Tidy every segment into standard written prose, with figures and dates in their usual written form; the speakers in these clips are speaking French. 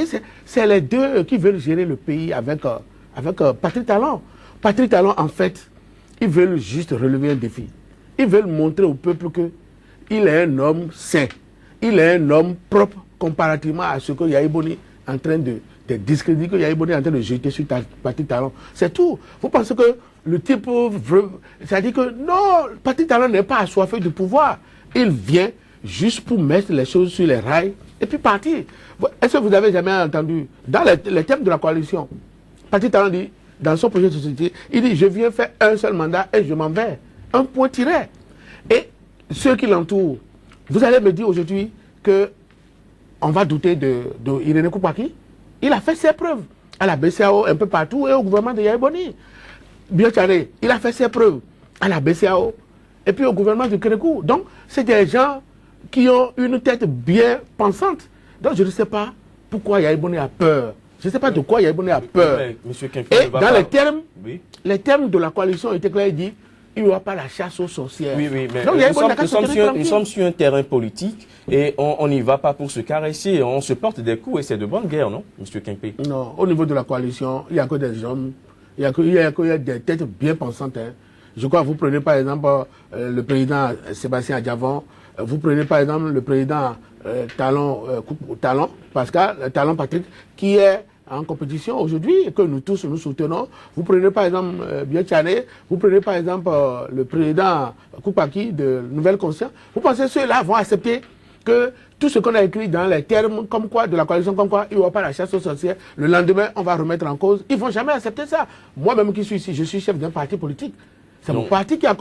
C'est les deux qui veulent gérer le pays avec Patrick Talon. Patrick Talon, en fait, ils veulent juste relever un défi. Ils veulent montrer au peuple qu'il est un homme sain. Il est un homme propre comparativement à ce que Yaya Boni est en train de discréditer, que Yaya Boni est en train de jeter sur Patrick Talon. C'est tout. Vous pensez que le type veut... C'est-à-dire que non, Patrick Talon n'est pas assoiffé de pouvoir. Il vient juste pour mettre les choses sur les rails et puis partir. Est-ce que vous avez jamais entendu, dans les thèmes de la coalition, Patrick Talon dit, dans son projet de société, il dit, je viens faire un seul mandat et je m'en vais. Un point tiré. Et ceux qui l'entourent, vous allez me dire aujourd'hui qu'on va douter de Irénée Koupaki. Il a fait ses preuves à la BCAO un peu partout et au gouvernement de Yaya Boni. Biotcharé, il a fait ses preuves à la BCAO et puis au gouvernement de Kérékou. Donc, c'est des gens qui ont une tête bien pensante. Donc, je ne sais pas pourquoi Yaya Boni a peur. Je ne sais pas de quoi Yaya Boni a peur. Et dans les termes de la coalition étaient clairs, il dit il n'y aura pas la chasse aux sorcières. Oui, mais donc, nous sommes sur un terrain politique et on n'y va pas pour se caresser. On se porte des coups et c'est de bonne guerre, non, M. Kempé? Non, au niveau de la coalition, il n'y a que des hommes, il y a des têtes bien pensantes. Hein. Je crois que vous prenez par exemple le président Sébastien Adjavon, vous prenez par exemple le président Talon Pascal, Talon Patrick, qui est en compétition aujourd'hui et que nous tous nous soutenons. Vous prenez par exemple Biotcharé, vous prenez par exemple le président Koupaki de Nouvelle Conscience. Vous pensez que ceux-là vont accepter que tout ce qu'on a écrit dans les termes comme quoi de la coalition, comme quoi il n'y aura pas la chasse aux sorcières, le lendemain on va remettre en cause. Ils ne vont jamais accepter ça. Moi-même qui suis ici, je suis chef d'un parti politique. C'est mon parti qui a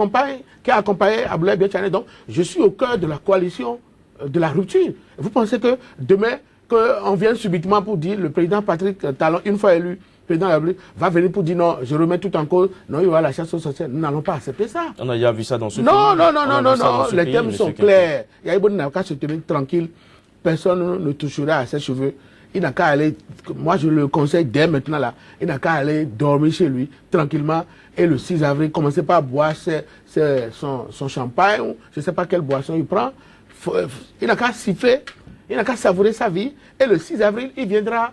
accompagné Aboulaye Biotcharé. Donc je suis au cœur de la coalition de la rupture. Vous pensez que demain, qu'on vienne subitement pour dire le président Patrick Talon, une fois élu, président de la République, va venir pour dire non, je remets tout en cause, non, il y aura la chasse aux sorcières. Nous n'allons pas accepter ça. On a déjà vu ça dans ce pays. Non, les thèmes sont clairs. Yaya Boni n'a qu'à se tenir tranquille. Personne ne touchera à ses cheveux. Il n'a qu'à aller, moi je le conseille dès maintenant là, il n'a qu'à aller dormir chez lui tranquillement et le 6 avril, commencer par boire son champagne, ou je ne sais pas quelle boisson il prend. Il n'a qu'à siffler. Il n'a qu'à savourer sa vie et le 6 avril, il viendra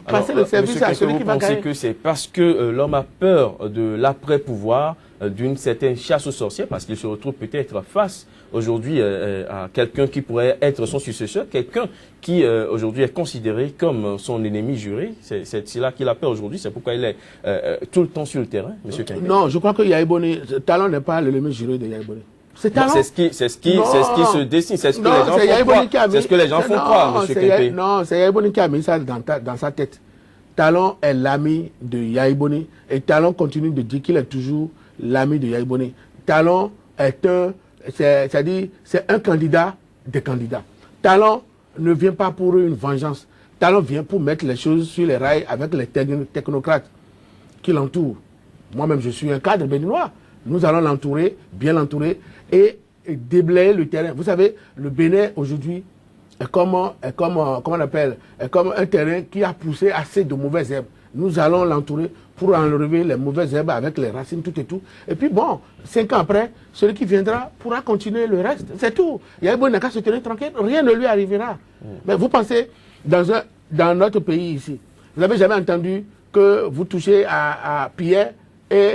passer le service à celui qui va gagner. Vous pensez que c'est parce que l'homme a peur de l'après-pouvoir, d'une certaine chasse aux sorcières, parce qu'il se retrouve peut-être face aujourd'hui à quelqu'un qui pourrait être son successeur, quelqu'un qui aujourd'hui est considéré comme son ennemi juré. C'est cela qu'il a peur aujourd'hui, c'est pourquoi il est tout le temps sur le terrain, M. Kempé. Non, je crois que Yaya Boni, Talon n'est pas l'ennemi juré de Yaya Boni. C'est ce qui se dessine, c'est ce que les gens font croire. C'est ce que les gens font croire, M. Kempé. Non, c'est Yaya Boni qui a mis ça dans sa tête. Talon est l'ami de Yaya Boni et Talon continue de dire qu'il est toujours l'ami de Yaya Boni. Talon est c'est un candidat des candidats. Talon ne vient pas pour une vengeance. Talon vient pour mettre les choses sur les rails avec les technocrates qui l'entourent. Moi-même, je suis un cadre béninois. Nous allons l'entourer, bien l'entourer et déblayer le terrain. Vous savez, le Bénin aujourd'hui est comme un terrain qui a poussé assez de mauvaises herbes. Nous allons l'entourer pour enlever les mauvaises herbes avec les racines, tout et tout. Et puis bon, 5 ans après, celui qui viendra pourra continuer le reste. C'est tout. Yaya Boni n'a qu'à se tenir tranquille, rien ne lui arrivera. Mais vous pensez, dans notre pays ici, vous n'avez jamais entendu que vous touchez à Pierre et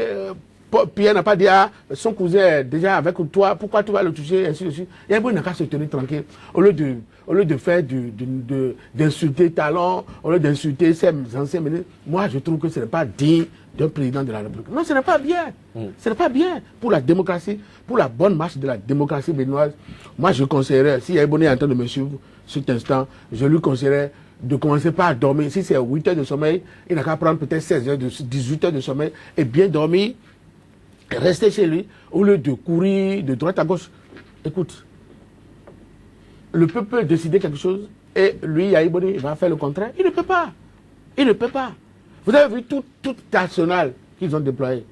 Pierre n'a pas dit à son cousin est déjà avec toi, pourquoi tu vas le toucher, ainsi de suite. Yaya Boni n'a qu'à se tenir tranquille. Au lieu de faire d'insulter Talon, au lieu d'insulter ses anciens ministres, moi je trouve que ce n'est pas digne d'un président de la République. Non, ce n'est pas bien. Ce n'est pas bien pour la démocratie, pour la bonne marche de la démocratie béninoise. Moi je conseillerais, si Yaya Boni est en train de me suivre cet instant, je lui conseillerais de commencer par dormir. Si c'est 8 heures de sommeil, il n'a qu'à prendre peut-être 16 heures, 18 heures de sommeil et bien dormir. Rester chez lui, au lieu de courir de droite à gauche. Écoute, le peuple peut décider quelque chose et lui, Yaya Boni, il va faire le contraire. Il ne peut pas. Il ne peut pas. Vous avez vu tout l'arsenal qu'ils ont déployé.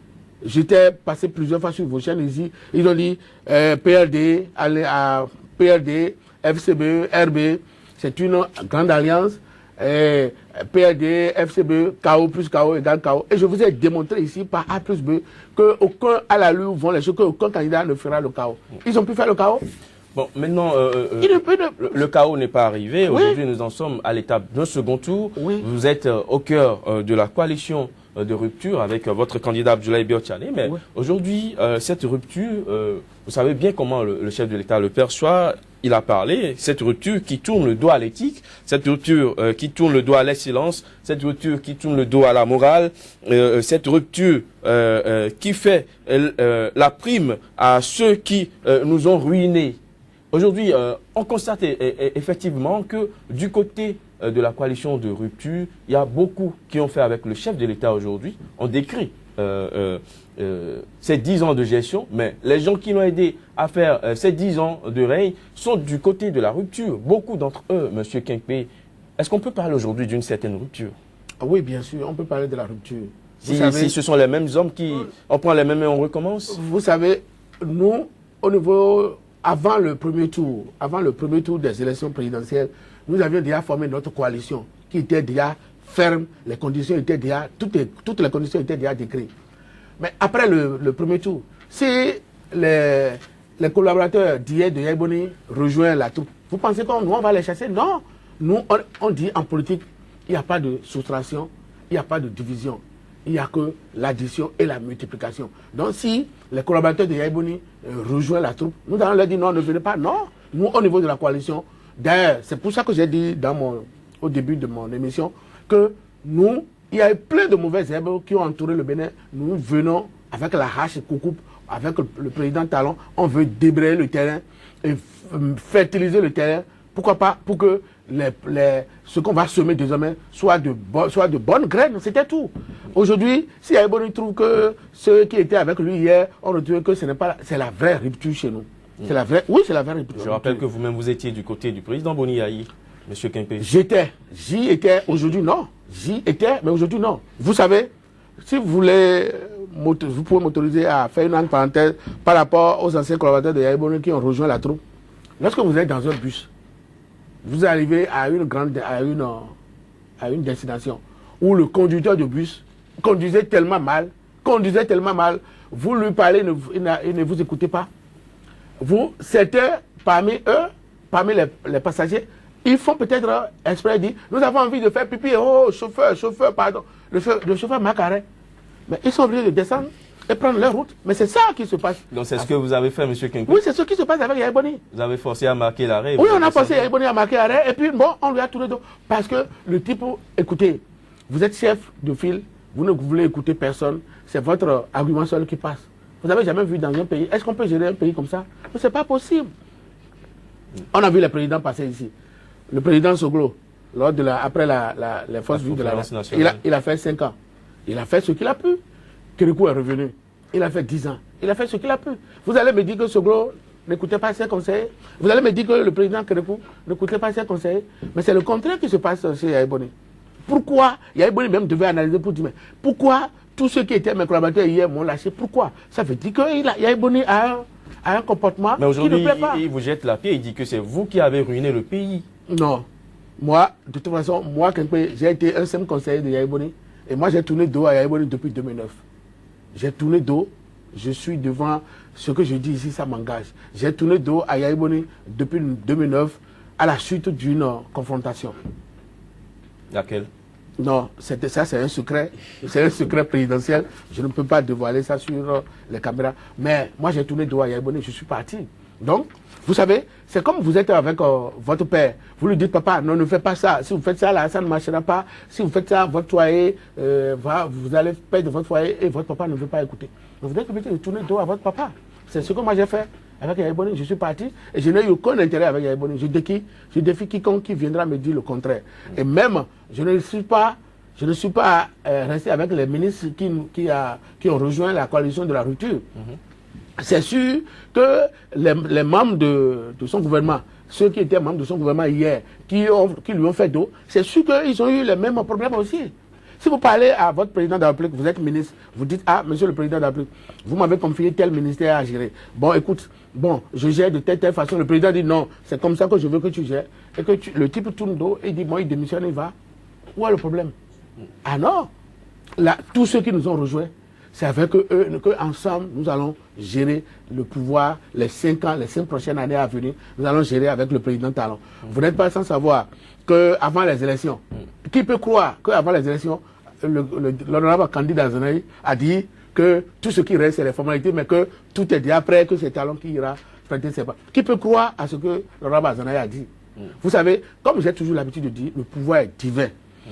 J'étais passé plusieurs fois sur vos chaînes ici. Ils ont dit PRD, PRD, FCBE, RB. C'est une grande alliance. PRD, FCB, KO plus KO égale KO. Et je vous ai démontré ici par A plus B qu'aucun à la lue vont les choses, qu'aucun candidat ne fera le KO. Ils ont pu faire le KO. Bon, maintenant, Le chaos n'est pas arrivé. Oui. Aujourd'hui, nous en sommes à l'étape d'un second tour. Oui. Vous êtes au cœur de la coalition de rupture avec votre candidat Abdoulaye Biotchane. Mais Oui. aujourd'hui, cette rupture, vous savez bien comment le chef de l'État le perçoit. Il a parlé, cette rupture qui tourne le dos à l'éthique, cette rupture qui tourne le dos à l'excellence, cette rupture qui tourne le dos à la morale, cette rupture qui fait la prime à ceux qui nous ont ruinés. Aujourd'hui, on constate effectivement que du côté de la coalition de rupture, il y a beaucoup qui ont fait avec le chef de l'État aujourd'hui. On décrit ces 10 ans de gestion, mais les gens qui l'ont aidé à faire ces 10 ans de règne sont du côté de la rupture. Beaucoup d'entre eux, M. Kenkpe, est-ce qu'on peut parler aujourd'hui d'une certaine rupture? Oui, bien sûr, on peut parler de la rupture. Si ce sont les mêmes hommes qui... On prend les mêmes et on recommence? Vous savez, nous, au niveau... Avant le premier tour des élections présidentielles, nous avions déjà formé notre coalition qui était déjà ferme, les conditions étaient déjà, toutes les conditions étaient déjà décrites. Mais après le premier tour, si les collaborateurs d'hier de Yaya Boni rejoignent la troupe, vous pensez qu'on on va les chasser? Non. Nous, on dit en politique, il n'y a pas de soustraction, il n'y a pas de division. Il n'y a que l'addition et la multiplication. Donc si les collaborateurs de Yaya Boni rejoignent la troupe, nous allons leur dire non, ne venez pas. Non, nous au niveau de la coalition, d'ailleurs, c'est pour ça que j'ai dit au début de mon émission que nous, il y a eu plein de mauvaises herbes qui ont entouré le Bénin. Nous venons avec la hache et coucoupe, avec le président Talon, on veut débrayer le terrain et fertiliser le terrain. Pourquoi pas? Pour que ce qu'on va semer désormais soit de bonnes graines, c'était tout. Aujourd'hui, si Yaya Boni trouve que ceux qui étaient avec lui hier ont retrouvé que c'est la vraie rupture chez nous. C'est la vraie, oui, c'est la vraie rupture. Je rappelle que vous-même vous étiez du côté du président Boni Yayi, M. Kenkpe. J'y étais, aujourd'hui non. J'y étais, mais aujourd'hui non. Vous savez, si vous voulez, vous pouvez m'autoriser à faire une parenthèse par rapport aux anciens collaborateurs de Yaya Boni qui ont rejoint la troupe. Lorsque vous êtes dans un bus, vous arrivez à une destination où le conducteur de bus conduisait tellement mal, vous lui parlez, il ne vous écoutez pas. Certains parmi eux, parmi les passagers, ils font peut-être exprès dire, nous avons envie de faire pipi, oh chauffeur, pardon, le chauffeur Macaré. Mais ils sont obligés de descendre et prendre leur route. Mais c'est ça qui se passe. Donc c'est ce que vous avez fait, M. Kenkpe? Oui, c'est ce qui se passe avec Yaya Boni. Vous avez forcé à marquer l'arrêt? Oui, on a forcé Yaya Boni à marquer l'arrêt et puis bon, on lui a tourné dos. Parce que le type, écoutez, vous êtes chef de file, vous ne voulez écouter personne, c'est votre argument seul qui passe. Vous n'avez jamais vu dans un pays, est-ce qu'on peut gérer un pays comme ça? C'est pas possible. On a vu le président passer ici. Le président Soglo, après les forces vives de la nation, il a fait 5 ans. Il a fait ce qu'il a pu. Kérékou est revenu. Il a fait 10 ans. Il a fait ce qu'il a pu. Vous allez me dire que Soglo n'écoutait pas ses conseillers. Vous allez me dire que le président Kérékou n'écoutait pas ses conseillers. Mais c'est le contraire qui se passe chez Yaya Boni. Pourquoi Yaya Boni même devait analyser pour dire, mais pourquoi tous ceux qui étaient mes collaborateurs hier m'ont lâché? Pourquoi? Ça veut dire que Yaya Boni a un comportement qui ne plaît pas. Il vous jette la pierre, il dit que c'est vous qui avez ruiné le pays. Non. Moi, de toute façon, j'ai été un simple conseiller de Yaya Boni. Et moi, j'ai tourné dos à Yaya Boni depuis 2009. J'ai tourné dos, je suis devant ce que je dis ici, ça m'engage. J'ai tourné dos à Yaya Boni depuis 2009 à la suite d'une confrontation. Laquelle? Non, ça c'est un secret présidentiel. Je ne peux pas dévoiler ça sur les caméras. Mais moi j'ai tourné dos à Yaya Boni, je suis parti. Donc, vous savez, c'est comme vous êtes avec votre père. Vous lui dites, papa, non, ne faites pas ça. Si vous faites ça, là, ça ne marchera pas. Si vous faites ça, votre foyer, vous allez perdre votre foyer et votre papa ne veut pas écouter. Donc, vous êtes obligé de tourner dos à votre papa. C'est ce que moi j'ai fait avec Yaya Boni. Je suis parti et je n'ai eu aucun intérêt avec Yaya Boni. Je défie quiconque qui viendra me dire le contraire. Et même, je ne suis pas resté avec les ministres qui ont rejoint la coalition de la rupture. C'est sûr que les membres de son gouvernement, ceux qui étaient membres de son gouvernement hier, qui lui ont fait dos, c'est sûr qu'ils ont eu les mêmes problèmes aussi. Si vous parlez à votre président de la République, vous êtes ministre, vous dites, ah, monsieur le président de la République, vous m'avez confié tel ministère à gérer. Bon, écoute, je gère de telle façon. Le président dit, non, c'est comme ça que je veux que tu gères. Et que le type tourne dos et dit, moi, il démissionne, il va. Où est le problème? Ah non, là, tous ceux qui nous ont rejoints, c'est avec eux qu'ensemble, nous allons gérer le pouvoir les 5 ans, les 5 prochaines années à venir. Nous allons gérer avec le président Talon. Vous n'êtes pas sans savoir qu'avant les élections, qui peut croire qu'avant les élections, l'honorable candidat Zanaï a dit que tout ce qui reste, c'est les formalités, mais que tout est déjà prêt, que c'est Talon qui ira prêter ses pas. Qui peut croire à ce que l'honorable Zanaï a dit? Vous savez, comme j'ai toujours l'habitude de dire, le pouvoir est divin.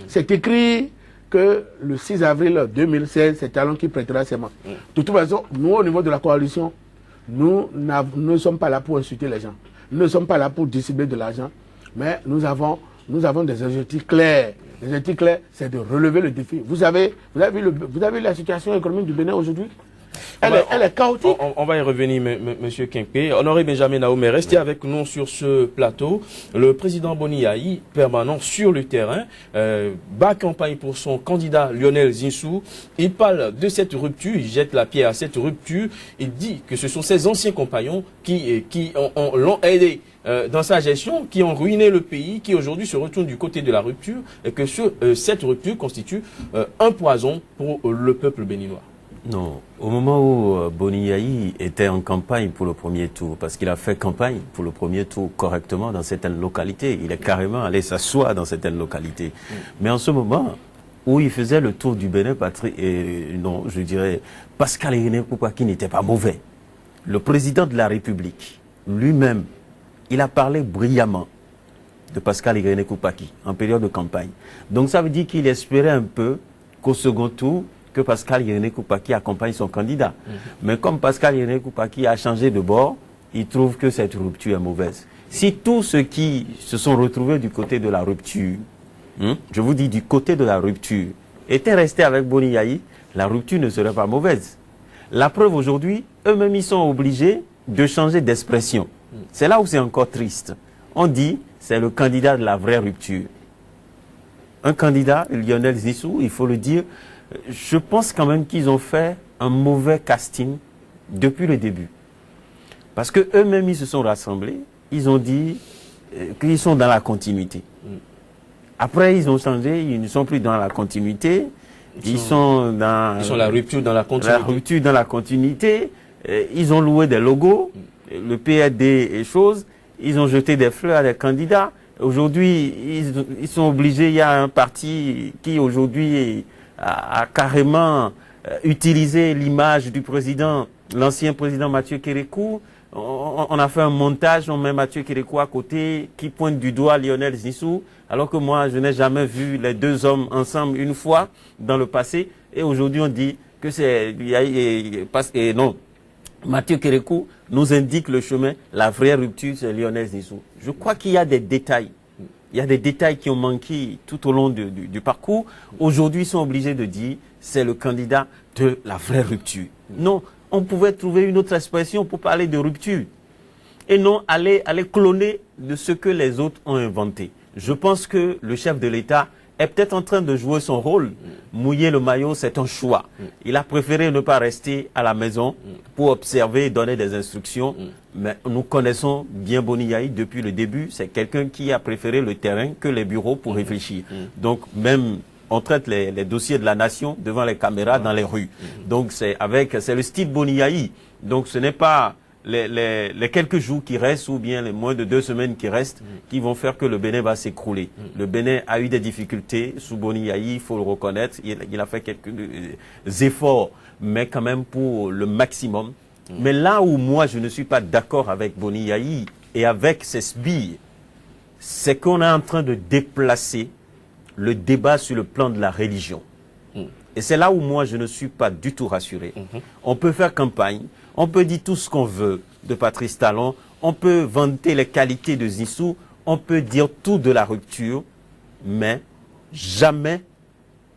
C'est écrit que le 6 avril 2016, c'est Talon qui prêtera ses mains. De toute façon, nous, au niveau de la coalition, nous ne sommes pas là pour insulter les gens. Nous ne sommes pas là pour distribuer de l'argent, mais nous avons des objectifs clairs. Les objectifs clairs, c'est de relever le défi. Vous avez vu la situation économique du Bénin aujourd'hui? Elle est chaotique. On va y revenir, Monsieur Kingpé. Honoré Benjamin Naoumé, restez avec nous sur ce plateau. Le président Boni Yayi, permanent sur le terrain, bat campagne pour son candidat Lionel Zinsou. Il parle de cette rupture, il jette la pierre à cette rupture. Il dit que ce sont ses anciens compagnons qui l'ont aidé dans sa gestion, qui ont ruiné le pays, qui aujourd'hui se retournent du côté de la rupture, et que cette rupture constitue un poison pour le peuple béninois. Non, au moment où Boni Yayi était en campagne pour le premier tour, parce qu'il a fait campagne pour le premier tour correctement dans certaines localités, il est carrément allé s'asseoir dans certaines localités. Mais en ce moment où il faisait le tour du Bénin, je dirais, Pascal Irénée Koupaki n'était pas mauvais. Le président de la République, lui-même, il a parlé brillamment de Pascal Irénée Koupaki en période de campagne. Donc ça veut dire qu'il espérait un peu qu'au second tour, que Pascal Irénée Koupaki accompagne son candidat. Mais comme Pascal Irénée Koupaki a changé de bord, il trouve que cette rupture est mauvaise. Si tous ceux qui se sont retrouvés du côté de la rupture, je vous dis du côté de la rupture, étaient restés avec Boni Yayi, la rupture ne serait pas mauvaise. La preuve aujourd'hui, eux-mêmes ils sont obligés de changer d'expression. C'est là où c'est encore triste. On dit, c'est le candidat de la vraie rupture. Un candidat, Lionel Zinsou, il faut le dire, je pense quand même qu'ils ont fait un mauvais casting depuis le début. Parce que eux-mêmes, ils se sont rassemblés, ils ont dit qu'ils sont dans la continuité. Après, ils ont changé, ils ne sont plus dans la continuité, ils sont dans la rupture dans la continuité. La rupture dans la continuité, ils ont loué des logos, le PRD et choses, ils ont jeté des fleurs à des candidats. Aujourd'hui, ils sont obligés, il y a un parti qui aujourd'hui a carrément utilisé l'image du président, l'ancien président Mathieu Kérékou. On a fait un montage, on met Mathieu Kérékou à côté, qui pointe du doigt Lionel Zinsou, alors que moi, je n'ai jamais vu les deux hommes ensemble une fois dans le passé. Et aujourd'hui, on dit que c'est... non, Mathieu Kérékou nous indique le chemin, la vraie rupture, c'est Lionel Zinsou. Je crois qu'il y a des détails. Il y a des détails qui ont manqué tout au long du parcours. Aujourd'hui, ils sont obligés de dire c'est le candidat de la vraie rupture. Non, on pouvait trouver une autre expression pour parler de rupture. Et non aller cloner de ce que les autres ont inventé. Je pense que le chef de l'État est peut-être en train de jouer son rôle. Mouiller le maillot, c'est un choix. Il a préféré ne pas rester à la maison pour observer et donner des instructions. Mais nous connaissons bien Boni Yayi depuis le début. C'est quelqu'un qui a préféré le terrain que les bureaux pour réfléchir. Donc même on traite les dossiers de la nation devant les caméras dans les rues. Donc c'est le style Boni Yayi. Donc ce n'est pas les quelques jours qui restent ou bien les moins de 2 semaines qui restent qui vont faire que le Bénin va s'écrouler. Le Bénin a eu des difficultés sous Boni Yayi, il faut le reconnaître. Il a fait quelques efforts, mais quand même pour le maximum. Mais là où moi je ne suis pas d'accord avec Boni Yayi et avec ses sbires, c'est qu'on est en train de déplacer le débat sur le plan de la religion. Et c'est là où moi je ne suis pas du tout rassuré. On peut faire campagne, on peut dire tout ce qu'on veut de Patrice Talon, on peut vanter les qualités de Zinsou, on peut dire tout de la rupture, mais jamais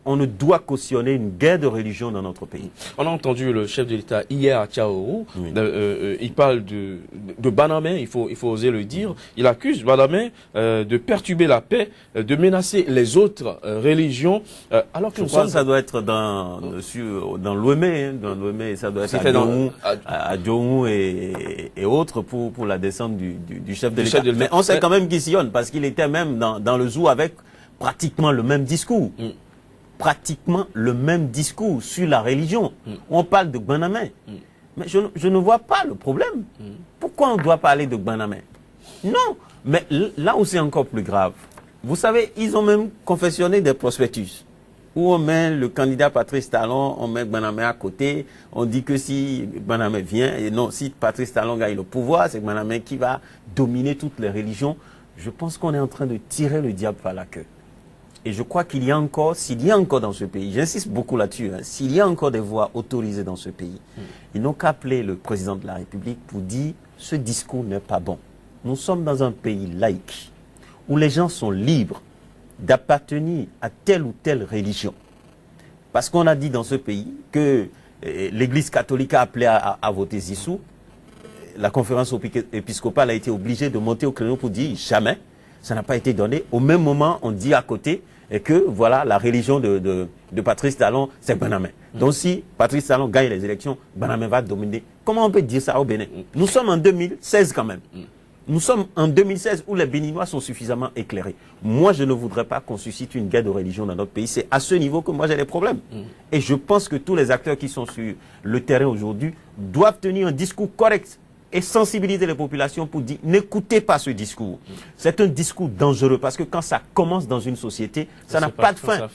on ne doit cautionner une guerre de religion dans notre pays. On a entendu le chef de l'État hier à Tchaourou. Il parle de Banamé, il faut oser le dire. Il accuse Banamé de perturber la paix, de menacer les autres religions. Alors que je crois que ça doit être dans l'Ouémé, hein, dans l'Ouémé, ça doit être à Djongou et autres pour la descente du chef de l'État. Mais on sait quand même qu'il sillonne parce qu'il était même dans le zoo avec pratiquement le même discours. pratiquement le même discours sur la religion. On parle de Gbanamé. Mais je ne vois pas le problème. Pourquoi on doit parler de Gbanamé? Non, mais là où c'est encore plus grave, vous savez, ils ont même confectionné des prospectus où on met le candidat Patrice Talon, on met Gbanamé à côté, on dit que si Gbanamé vient, et non, si Patrice Talon gagne le pouvoir, c'est Gbanamé qui va dominer toutes les religions. Je pense qu'on est en train de tirer le diable par la queue. Et je crois qu'il y a encore, s'il y a encore dans ce pays, j'insiste beaucoup là-dessus, hein, s'il y a encore des voix autorisées dans ce pays, ils n'ont qu'à appeler le président de la République pour dire ce discours n'est pas bon. Nous sommes dans un pays laïque où les gens sont libres d'appartenir à telle ou telle religion. Parce qu'on a dit dans ce pays que l'Église catholique a appelé à voter Zissou. La conférence épiscopale a été obligée de monter au créneau pour dire jamais. Ça n'a pas été donné. Au même moment, on dit à côté que voilà, la religion de Patrice Talon, c'est Gbanamé. Donc si Patrice Talon gagne les élections, Gbanamé va dominer. Comment on peut dire ça au Bénin? Nous sommes en 2016 quand même. Nous sommes en 2016 où les Béninois sont suffisamment éclairés. Moi, je ne voudrais pas qu'on suscite une guerre de religion dans notre pays. C'est à ce niveau que moi j'ai des problèmes. Et je pense que tous les acteurs qui sont sur le terrain aujourd'hui doivent tenir un discours correct et sensibiliser les populations pour dire n'écoutez pas ce discours. C'est un discours dangereux parce que quand ça commence dans une société, ça n'a pas de fin.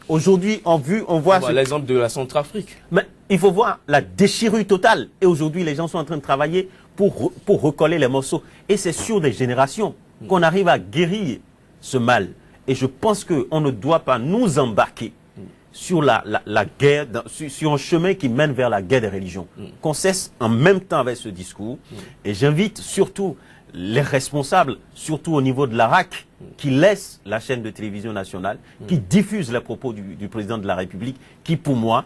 Aujourd'hui, on voit l'exemple de la Centrafrique. Mais il faut voir la déchirure totale. Et aujourd'hui, les gens sont en train de travailler pour recoller les morceaux. Et c'est sur des générations qu'on arrive à guérir ce mal. Et je pense qu'on ne doit pas nous embarquer sur la guerre, sur un chemin qui mène vers la guerre des religions. Qu'on cesse en même temps avec ce discours. Et j'invite surtout les responsables, surtout au niveau de l'ARAC, qui laissent la chaîne de télévision nationale, qui diffusent les propos du président de la République, qui pour moi,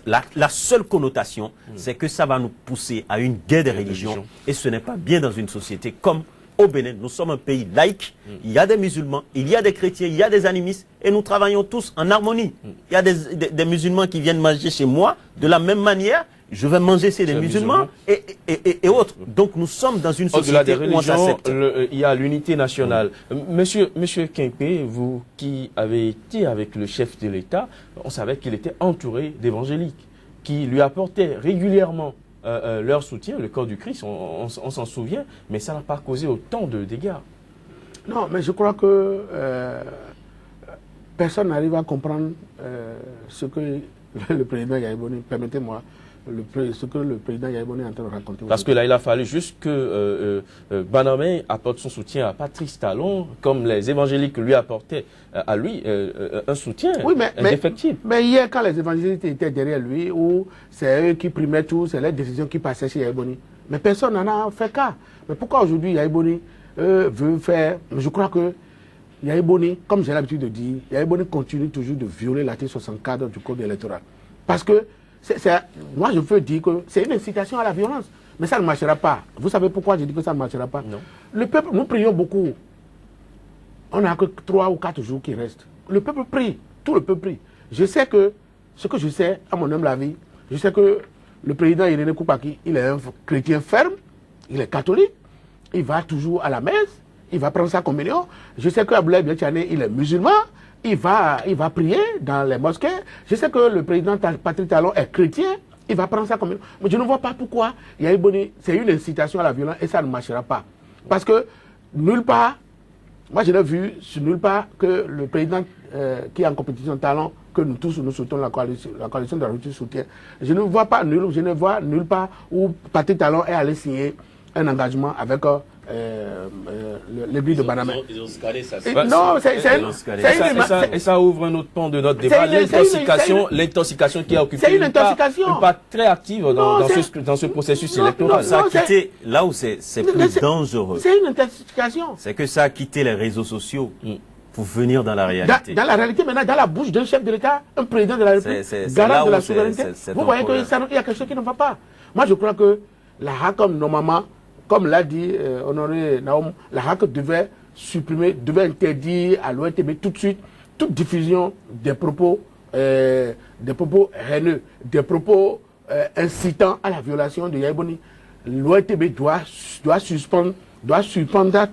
la seule connotation, c'est que ça va nous pousser à une guerre des religions. Et ce n'est pas bien dans une société comme au Bénin. Nous sommes un pays laïque, il y a des musulmans, il y a des chrétiens, il y a des animistes, et nous travaillons tous en harmonie. Il y a des musulmans qui viennent manger chez moi, de la même manière, je vais manger chez des musulmans et autres. Donc nous sommes dans une société où on s'accepte. Il y a l'unité nationale. Monsieur Quimpe, vous qui avez été avec le chef de l'État, on savait qu'il était entouré d'évangéliques qui lui apportaient régulièrement leur soutien, le corps du Christ, on s'en souvient, mais ça n'a pas causé autant de dégâts. Non, mais je crois que personne n'arrive à comprendre ce que le président Yahya Boni, permettez-moi, ce que le président Yahya Boni est en train de raconter. Parce que là, il a fallu juste que Gbanamé apporte son soutien à Patrice Talon, comme les évangéliques lui apportaient à lui un soutien indéfectible. Mais hier, quand les évangéliques étaient derrière lui, où c'est eux qui primaient tout, c'est les décisions qui passaient chez Yahya Boni. Mais personne n'en a fait cas. Mais pourquoi aujourd'hui Yahya Boni veut faire... Je crois que Yahya Boni, comme j'ai l'habitude de dire, Yahya Boni continue toujours de violer l'article 64 du code électoral. Parce que moi, je veux dire que c'est une incitation à la violence. Mais ça ne marchera pas. Vous savez pourquoi je dis que ça ne marchera pas? Non. Le peuple, nous prions beaucoup. On n'a que 3 ou 4 jours qui restent. Le peuple prie. Tout le peuple prie. Je sais que, ce que je sais, à mon humble avis, je sais que le président Irénée Koupaki, il est un chrétien ferme, il est catholique, il va toujours à la messe, il va prendre sa communion. Je sais que Abdoulaye Biachane, il est musulman. Il va prier dans les mosquées. Je sais que le président Patrice Talon est chrétien. Il va prendre ça comme... Mais je ne vois pas pourquoi Yahya Boni, c'est une incitation à la violence et ça ne marchera pas. Parce que nulle part, moi je n'ai vu nulle part que le président qui est en compétition Talon, que nous tous nous soutenons, la coalition de la rupture soutient. Je ne vois nulle part où Patrice Talon est allé signer un engagement avec... l'église de Gbanamé. Ils ont scalé ça. Non, et ça ouvre un autre pan de notre débat. L'intoxication qui a occupé une part très active dans ce processus électoral. Ça a quitté là où c'est plus dangereux. C'est une intoxication. C'est que ça a quitté les réseaux sociaux pour venir dans la réalité. Dans la réalité, maintenant, dans la bouche d'un chef de l'État, un président de la République, garant de la souveraineté, vous voyez qu'il y a quelque chose qui ne va pas. Moi, je crois que la HACOM, normalement, comme l'a dit Honoré Naoum, la HAC devait interdire à l'ONTB tout de suite toute diffusion des propos haineux, des propos incitant à la violation de Yahya Boni. L'ONTB doit suspendre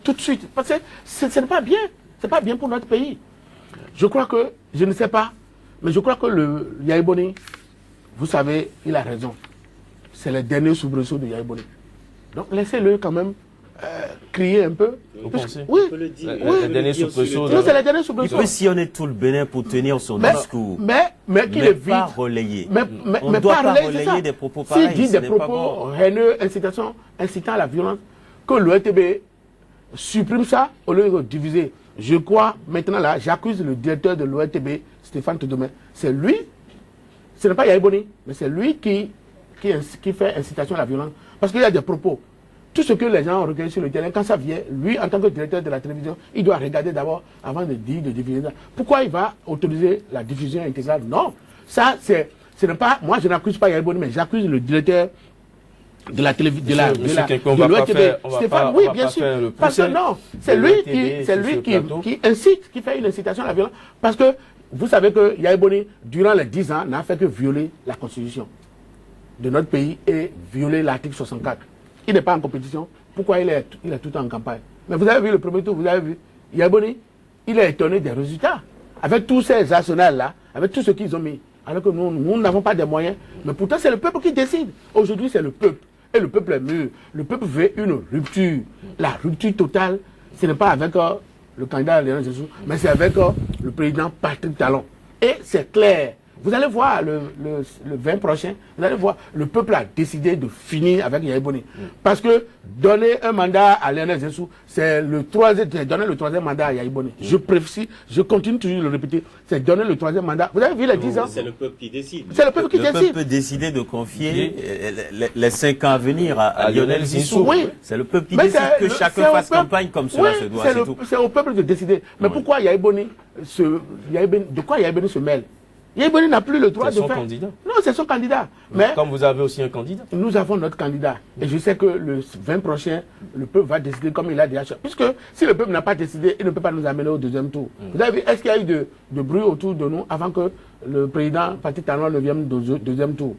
tout de suite. Parce que ce n'est pas bien. Ce n'est pas bien pour notre pays. Je crois que, je ne sais pas, Mais je crois que le Yaya Boni, vous savez, il a raison. C'est le dernier soubresaut de Yaya Boni. Donc laissez-le quand même crier un peu. Vous pensez? Oui. Le dernier soubresaut. Non, c'est le dernier Il soubresaut. peut sillonner tout le Bénin pour tenir son discours. Mais qu'il Mais évite. pas relayer. On Mais ne doit pas pas relayer, c'est relayer ça. des propos pareils. S'il dit ce des n'est pas propos bon. haineux, incitant à la violence, que l'ORTB supprime ça au lieu de diviser. Je crois, maintenant là, j'accuse le directeur de l'ORTB, Stéphane Todomé. C'est lui, ce n'est pas Yaya Boni, mais c'est lui qui fait incitation à la violence. Parce qu'il y a des propos. Tout ce que les gens ont recueilli sur le terrain, quand ça vient, lui, en tant que directeur de la télévision, il doit regarder d'abord avant de dire de diffuser ça. Pourquoi il va autoriser la diffusion intégrale? Non. Ça, ce n'est pas. Moi, je n'accuse pas Yaya Boni, mais j'accuse le directeur de la télévision, de l'ORTB. Stéphane, oui, bien sûr. Parce que non, c'est lui qui incite, qui fait une incitation à la violence. Parce que vous savez que Yaya Boni, durant les 10 ans, n'a fait que violer la constitution de notre pays et violer l'article 64. Il n'est pas en compétition. Pourquoi il est tout le temps en campagne? Mais vous avez vu le premier tour, vous avez vu. Yaya Boni, il est étonné des résultats. Avec tous ces arsenals-là, avec tout ce qu'ils ont mis. Alors que nous n'avons pas de moyens. Mais pourtant, c'est le peuple qui décide. Aujourd'hui, c'est le peuple. Et le peuple est mûr. Le peuple veut une rupture. La rupture totale, ce n'est pas avec le candidat Léon Zessou, mais c'est avec le président Patrick Talon. Et c'est clair. Vous allez voir le 20 prochain, vous allez voir, le peuple a décidé de finir avec Yaya Boni. Parce que donner un mandat à Léon Zessou, c'est donner le troisième mandat à Yaya Boni. Je continue toujours de le répéter, c'est donner le troisième mandat. Vous avez vu les 10 ans? C'est le peuple qui décide. C'est le peuple qui décide. Le peuple peut décider de confier les 5 ans à venir à Lionel Zissou. Oui. C'est le peuple qui décide que chacun fasse campagne comme cela se doit. C'est au peuple de décider. Mais pourquoi Yaya Boni de quoi Yaya Boni se mêle? Yaya Boni n'a plus le droit de faire. C'est son candidat. Non, c'est son candidat. Mais comme vous avez aussi un candidat. Nous avons notre candidat. Et je sais que le 20 prochain, le peuple va décider comme il a déjà. Puisque si le peuple n'a pas décidé, il ne peut pas nous amener au deuxième tour. Vous avez vu, est-ce qu'il y a eu de bruit autour de nous avant que le président Patrick Talon ne vienne au deuxième tour?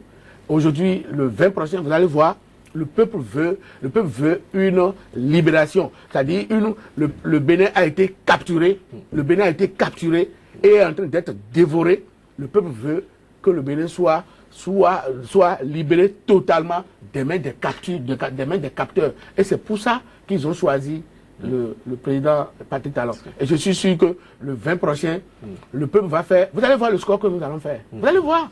Aujourd'hui, le 20 prochain, vous allez voir, le peuple veut une libération. C'est-à-dire, le Bénin a été capturé. Le Bénin a été capturé et est en train d'être dévoré. Le peuple veut que le Bénin soit libéré totalement des mains des capteurs. Et c'est pour ça qu'ils ont choisi le président Patrick Talon. Et je suis sûr que le 20 prochain, le peuple va faire. Vous allez voir le score que nous allons faire. Vous allez voir.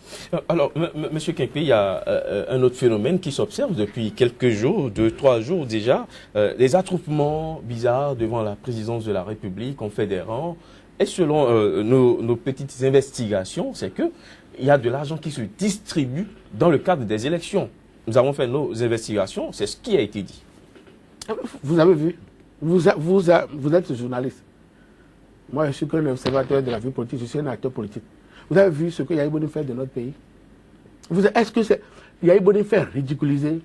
Alors, M. Kenkpi, il y a un autre phénomène qui s'observe depuis quelques jours, 2-3 jours déjà. Les attroupements bizarres devant la présidence de la République, on fait des rangs. Et selon nos petites investigations, c'est qu'il y a de l'argent qui se distribue dans le cadre des élections. Nous avons fait nos investigations, c'est ce qui a été dit. Vous avez vu, vous êtes journaliste. Moi, je suis qu'un observateur de la vie politique, je suis un acteur politique. Vous avez vu ce que Yaya Boni fait de notre pays? Est-ce que Yaya Boni fait ridiculiser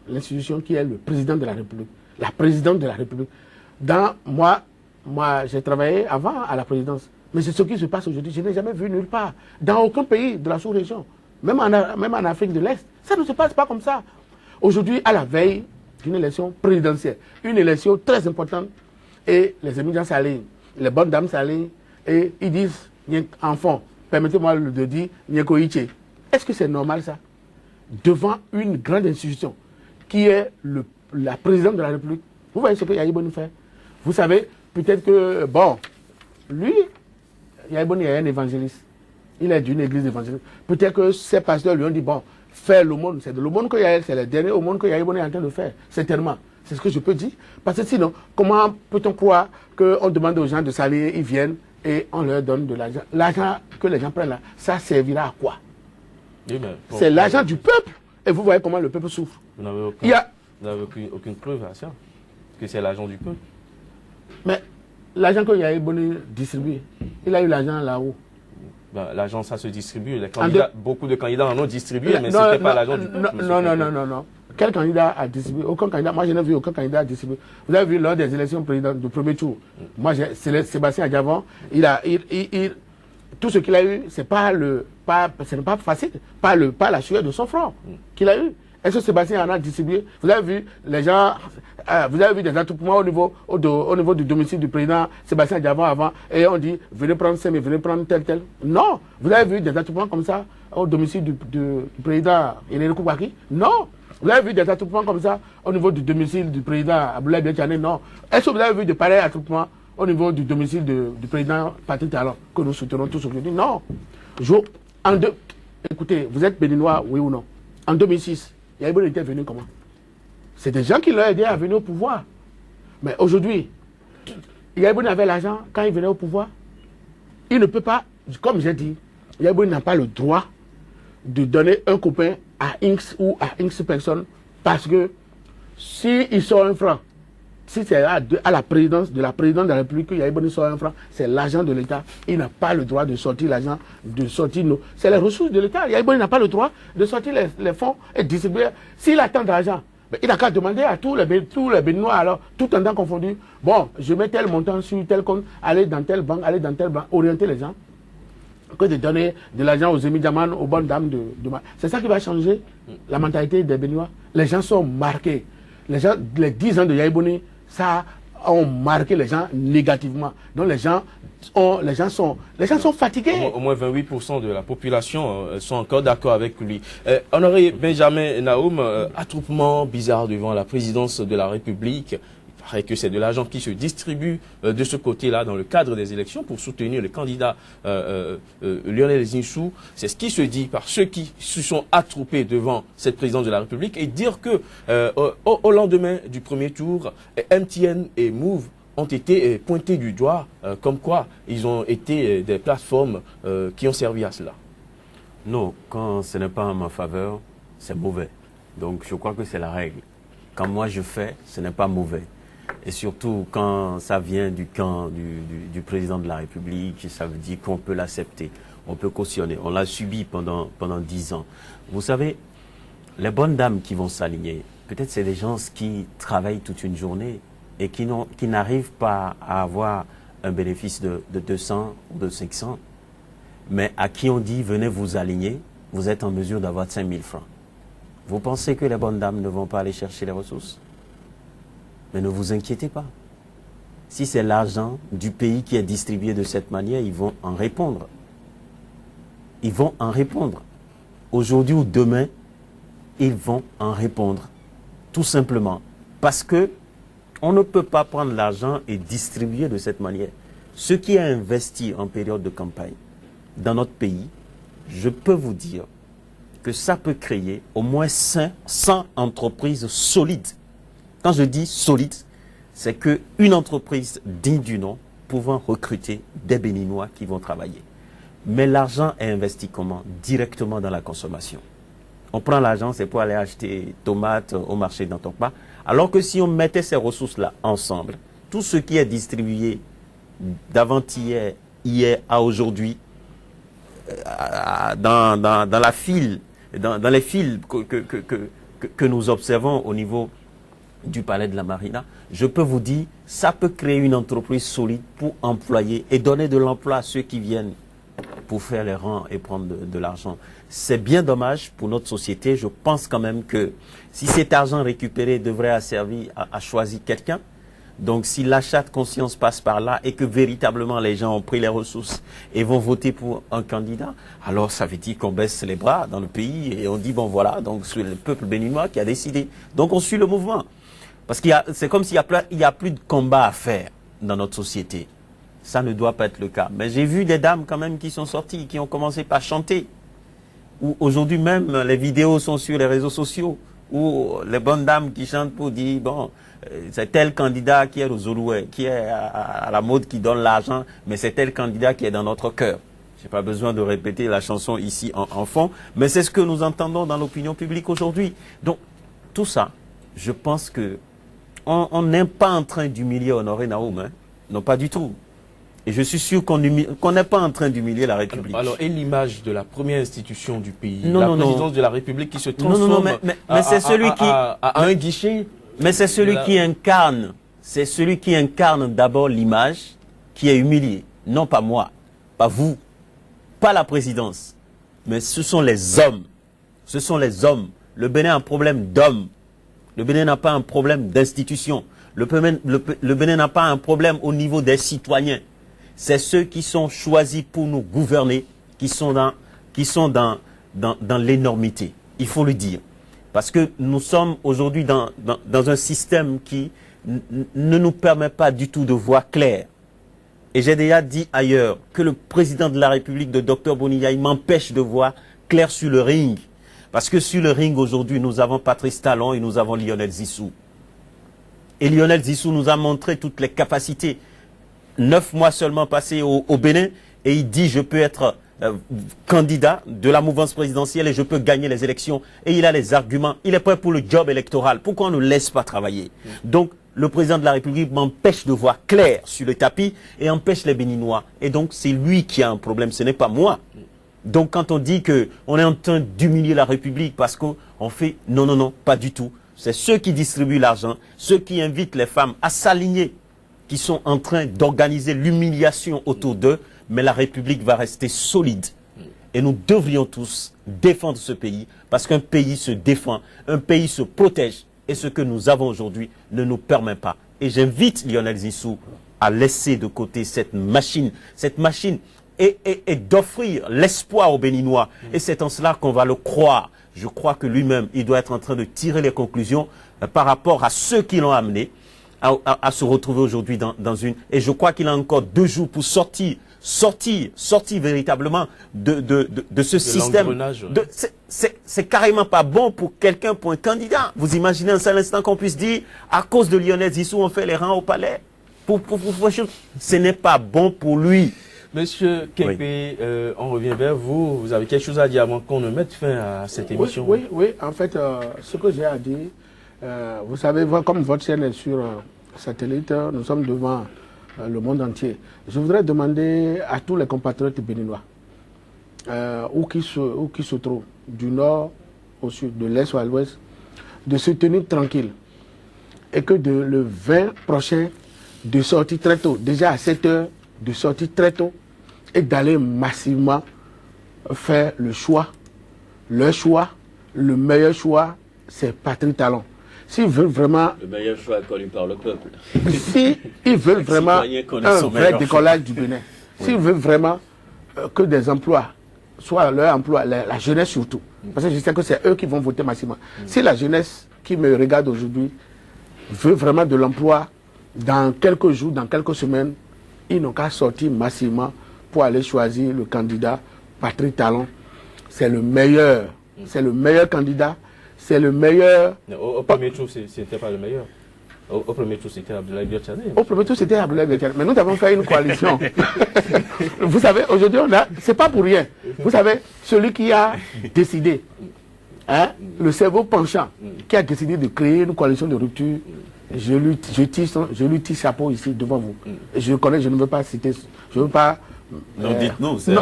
l'institution qui est le président de la République, la présidente de la République? Moi, j'ai travaillé avant à la présidence. Mais c'est ce qui se passe aujourd'hui. Je n'ai jamais vu nulle part. Dans aucun pays de la sous-région. Même en Afrique de l'Est. Ça ne se passe pas comme ça. Aujourd'hui, à la veille d'une élection présidentielle. Une élection très importante. Et les émigrants s'alignent. Les bonnes dames s'alignent. Et ils disent, enfant, permettez-moi de dire, Nyekoiche. Est-ce que c'est normal ça? Devant une grande institution qui est la présidente de la République. Vous voyez ce que Yaya Boni fait? Vous savez, peut-être que, bon, lui, Yaya Boni est un évangéliste. Il est d'une église évangéliste. Peut-être que ses pasteurs lui ont dit, bon, faire l'aumône. C'est de l'aumône que c'est le dernier aumône que Yaya Boni est en train de faire. Certainement. C'est ce que je peux dire. Parce que sinon, comment peut-on croire qu'on demande aux gens de s'allier, ils viennent et on leur donne de l'argent? L'argent que les gens prennent là, ça servira à quoi? Oui, c'est l'argent du peuple. Et vous voyez comment le peuple souffre. Vous n'avez aucune preuve à ça, que c'est l'argent du peuple. Mais l'argent que Yaya Boni distribue, il a eu l'argent là-haut. Ben, l'argent, ça se distribue. Beaucoup de candidats en ont distribué, mais ce n'était pas l'argent du peuple. Non. Quel candidat a distribué? Aucun candidat. Moi, je n'ai vu aucun candidat distribuer. Vous avez vu lors des élections présidentielles du premier tour. Moi, c'est Sébastien Adjavon. Tout ce qu'il a eu, ce n'est pas facile. Pas la sueur de son front qu'il a eu. Est-ce que Sébastien en a distribué? Vous avez vu les gens, vous avez vu des attroupements au niveau du domicile du président Sébastien Diavant avant, et on dit, venez prendre ça, mais venez prendre tel. Non. Vous avez vu des attroupements comme ça au domicile du président Hélène Koubaki? Non. Vous avez vu des attroupements comme ça au niveau du domicile du président Abdoulaye Biachane? Non. Est-ce que vous avez vu de pareils attroupements au niveau du domicile du président Patrick Talon, que nous soutenons tous aujourd'hui? Non. Écoutez, vous êtes béninois, oui ou non? En 2006, Yaïboni était venu comment? C'est des gens qui l'ont aidé à venir au pouvoir. Mais aujourd'hui, Yaïboni avait l'argent quand il venait au pouvoir. Il ne peut pas, comme j'ai dit, Yaïboni n'a pas le droit de donner un copain à X ou à X personnes, parce que s'il sort un franc, si c'est à la présidence de la République que Yaïboni sort un franc, c'est l'argent de l'État. Il n'a pas le droit de sortir l'argent, c'est les ressources de l'État. Yaïboni n'a pas le droit de sortir les fonds et distribuer. S'il a tant d'argent, il n'a qu'à demander à tous les Béninois, alors, tout en temps confondu, bon, je mets tel montant sur tel compte, aller dans telle banque, orienter les gens, que de donner de l'argent aux émidiamans, aux bonnes dames c'est ça qui va changer la mentalité des Béninois. Les gens sont marqués. Les 10 ans de Yaïboni, ça ont marqué les gens négativement. Donc les gens sont fatigués. Au moins 28% de la population sont encore d'accord avec lui. Honoré Benjamin Naoum, attroupement bizarre devant la présidence de la République. Il paraît que c'est de l'argent qui se distribue de ce côté-là dans le cadre des élections pour soutenir le candidat Lionel Zinsou. C'est ce qui se dit par ceux qui se sont attroupés devant cette présidence de la République, et dire que au lendemain du premier tour, MTN et Move ont été pointés du doigt comme quoi ils ont été des plateformes qui ont servi à cela. Non, quand ce n'est pas en ma faveur, c'est mauvais. Donc je crois que c'est la règle. Quand moi je fais, ce n'est pas mauvais. Et surtout quand ça vient du camp du président de la République, ça veut dire qu'on peut l'accepter, on peut cautionner. On l'a subi pendant 10 ans. Vous savez, les bonnes dames qui vont s'aligner, peut-être c'est des gens qui travaillent toute une journée et qui n'arrivent pas à avoir un bénéfice de 200 ou de 500, mais à qui on dit venez vous aligner, vous êtes en mesure d'avoir 5 000 francs. Vous pensez que les bonnes dames ne vont pas aller chercher les ressources? Mais ne vous inquiétez pas. Si c'est l'argent du pays qui est distribué de cette manière, ils vont en répondre. Ils vont en répondre. Aujourd'hui ou demain, ils vont en répondre. Tout simplement. Parce que on ne peut pas prendre l'argent et distribuer de cette manière. Ce qui est investi en période de campagne dans notre pays, je peux vous dire que ça peut créer au moins 100 entreprises solides. Quand je dis solide, c'est qu'une entreprise digne du nom pouvant recruter des Béninois qui vont travailler. Mais l'argent est investi comment? Directement dans la consommation. On prend l'argent, c'est pour aller acheter tomates au marché d'Antokpa. Alors que si on mettait ces ressources-là ensemble, tout ce qui est distribué d'avant-hier, hier à aujourd'hui, dans les fils que nous observons au niveau du palais de la Marina, je peux vous dire, ça peut créer une entreprise solide pour employer et donner de l'emploi à ceux qui viennent pour faire les rangs et prendre de l'argent. C'est bien dommage pour notre société. Je pense quand même que si cet argent récupéré devrait servir à choisir quelqu'un, donc si l'achat de conscience passe par là et que véritablement les gens ont pris les ressources et vont voter pour un candidat, alors ça veut dire qu'on baisse les bras dans le pays et on dit bon voilà, donc c'est le peuple béninois qui a décidé. Donc on suit le mouvement. Parce qu'il c'est comme s'il n'y a plus de combat à faire dans notre société. Ça ne doit pas être le cas. Mais j'ai vu des dames quand même qui sont sorties, qui ont commencé par chanter. Aujourd'hui même, les vidéos sont sur les réseaux sociaux, où les bonnes dames qui chantent pour dire, bon, c'est tel candidat qui est au Zoloué, qui est à la mode, qui donne l'argent, mais c'est tel candidat qui est dans notre cœur. Je n'ai pas besoin de répéter la chanson ici en fond, mais c'est ce que nous entendons dans l'opinion publique aujourd'hui. Donc, tout ça, je pense que on n'est pas en train d'humilier Honoré Naoum, hein? Non, pas du tout. Et je suis sûr qu'on n'est pas en train d'humilier la République. Alors, et l'image de la première institution du pays, la présidence de la République qui se transforme c'est celui qui à un guichet. Mais c'est celui qui incarne, c'est celui qui incarne d'abord l'image qui est humilié. Non pas moi, pas vous, pas la présidence, mais ce sont les hommes. Ce sont les hommes Le Bénin a un problème d'hommes. Le Bénin n'a pas un problème d'institution. Le Bénin n'a pas un problème au niveau des citoyens. C'est ceux qui sont choisis pour nous gouverner, qui sont dans l'énormité. Il faut le dire. Parce que nous sommes aujourd'hui dans un système qui ne nous permet pas du tout de voir clair. Et j'ai déjà dit ailleurs que le président de la République, de Dr Boni-Yaye, m'empêche de voir clair sur le ring. Parce que sur le ring aujourd'hui, nous avons Patrice Talon et nous avons Lionel Zissou. Et Lionel Zissou nous a montré toutes les capacités. 9 mois seulement passés au Bénin, et il dit je peux être candidat de la mouvance présidentielle et je peux gagner les élections. Et il a les arguments, il est prêt pour le job électoral. Pourquoi on ne laisse pas travailler? Donc, le président de la République m'empêche de voir clair sur le tapis et empêche les Béninois. Et donc, c'est lui qui a un problème, ce n'est pas moi. Donc, quand on dit qu'on est en train d'humilier la République parce qu'on fait... Non, non, non, pas du tout. C'est ceux qui distribuent l'argent, ceux qui invitent les femmes à s'aligner, qui sont en train d'organiser l'humiliation autour d'eux. Mais la République va rester solide. Et nous devrions tous défendre ce pays, parce qu'un pays se défend, un pays se protège. Et ce que nous avons aujourd'hui ne nous permet pas. Et j'invite Lionel Zissou à laisser de côté cette machine et d'offrir l'espoir aux Béninois. Et c'est en cela qu'on va le croire. Je crois que lui-même, il doit être en train de tirer les conclusions par rapport à ceux qui l'ont amené à se retrouver aujourd'hui dans une... Et je crois qu'il a encore 2 jours pour sortir véritablement de ce système. C'est carrément pas bon pour quelqu'un, pour un candidat. Vous imaginez un seul instant qu'on puisse dire, à cause de Lionel Zissou, on fait les rangs au palais. Ce n'est pas bon pour lui. Monsieur Kempe, oui. On revient vers vous. Vous avez quelque chose à dire avant qu'on ne mette fin à cette émission? Oui. En fait, ce que j'ai à dire, vous savez, comme votre chaîne est sur satellite, nous sommes devant le monde entier. Je voudrais demander à tous les compatriotes béninois, où qu'ils se trouvent, du nord au sud, de l'est ou à l'ouest, de se tenir tranquille. Et que le 20 prochain, de sortir très tôt, déjà à 7 heures, de sortir très tôt, et d'aller massivement faire le choix. Le choix, le meilleur choix, c'est Patrice Talon. S'ils veulent vraiment... Le meilleur choix connu par le peuple. S'ils veulent vraiment un vrai décollage du Bénin, s'ils veulent vraiment que des emplois soient leur emploi, la jeunesse surtout, parce que je sais que c'est eux qui vont voter massivement. Si la jeunesse qui me regarde aujourd'hui veut vraiment de l'emploi, dans quelques jours, dans quelques semaines, ils n'ont qu'à sortir massivement pour aller choisir le candidat Patrice Talon. C'est le meilleur. C'est le meilleur candidat. C'est le meilleur... Au premier tour, ce n'était pas le meilleur. Au premier tour, c'était Abdoulaye Biachane. Au premier tour, c'était Abdoulaye Biachane. Mais nous avons fait une coalition. Vous savez, aujourd'hui, c'est pas pour rien. Vous savez, celui qui a décidé, hein, le cerveau penchant, qui a décidé de créer une coalition de rupture, je lui tire chapeau ici devant vous. Je connais, je ne veux pas citer, je ne veux pas... Non, dites-nous, c'est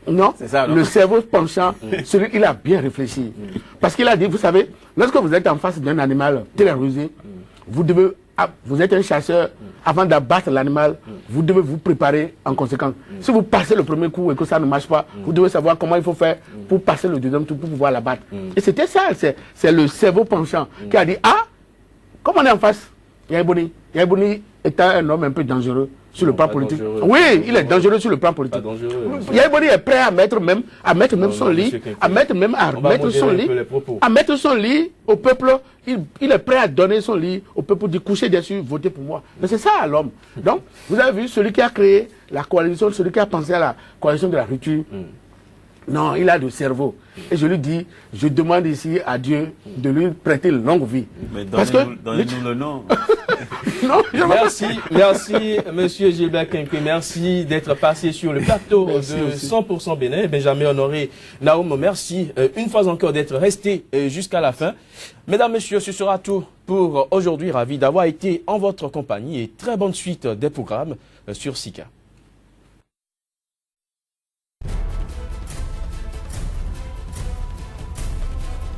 non, ça, le cerveau penchant, celui il a bien réfléchi. Parce qu'il a dit, vous savez, lorsque vous êtes en face d'un animal terrorisé, vous êtes un chasseur, avant d'abattre l'animal, vous devez vous préparer en conséquence. Si vous passez le premier coup et que ça ne marche pas, vous devez savoir comment il faut faire pour passer le deuxième tour pour pouvoir l'abattre. Et c'était ça, c'est le cerveau penchant qui a dit, ah, comme on est en face, Yaye Boni étant un homme un peu dangereux sur le plan politique. Oui, il est dangereux sur le plan politique. Yaye Boni est prêt à mettre même son lit, à mettre son lit au peuple. Il est prêt à donner son lit au peuple pour dire coucher dessus, votez pour moi. Mais c'est ça l'homme. Donc, vous avez vu celui qui a créé la coalition, celui qui a pensé à la coalition de la rupture. Non, il a du cerveau. Et je lui dis, je demande ici à Dieu de lui prêter longue vie. Mais donnez-nous le nom. Non, merci, monsieur Gilbert Kempe. Merci d'être passé sur le plateau de 100% Bénin. Benjamin Honoré Naoum, merci une fois encore d'être resté jusqu'à la fin. Mesdames, messieurs, ce sera tout pour aujourd'hui. Ravi d'avoir été en votre compagnie et très bonne suite des programmes sur Sika.